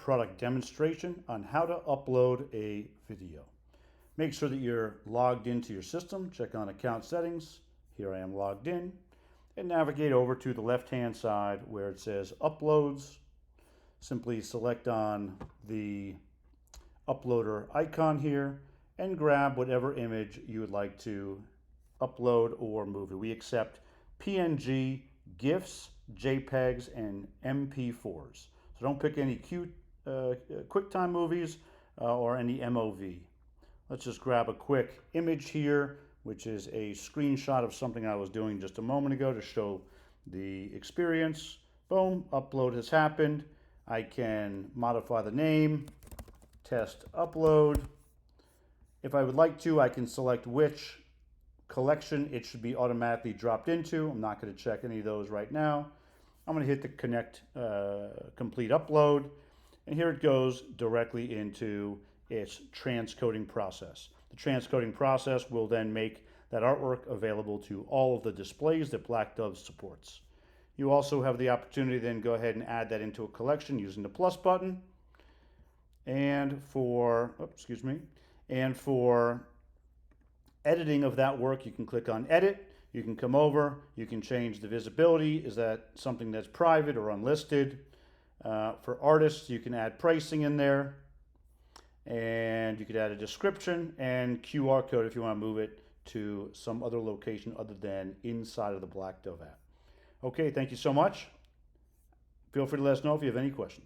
product demonstration on how to upload a video. Make sure that you're logged into your system. Check on account settings. Here I am logged in. And navigate over to the left-hand side where it says Uploads. Simply select on the uploader icon here and grab whatever image you would like to upload or movie. We accept PNG, GIFs, JPEGs, and MP4s. So don't pick any QuickTime movies or any MOV. Let's just grab a quick image here, which is a screenshot of something I was doing just a moment ago to show the experience. Boom, upload has happened. I can modify the name, test upload. If I would like to, I can select which collection it should be automatically dropped into. I'm not going to check any of those right now. I'm going to hit the connect complete upload, and here it goes directly into its transcoding process. The transcoding process will then make that artwork available to all of the displays that Black Dove supports. You also have the opportunity to then go ahead and add that into a collection using the plus button. And for editing of that work, you can click on edit. You can come over, you can change the visibility. Is that something that's private or unlisted? For artists, you can add pricing in there, and you could add a description and QR code if you want to move it to some other location other than inside of the Black Dove app. Okay, thank you so much. Feel free to let us know if you have any questions.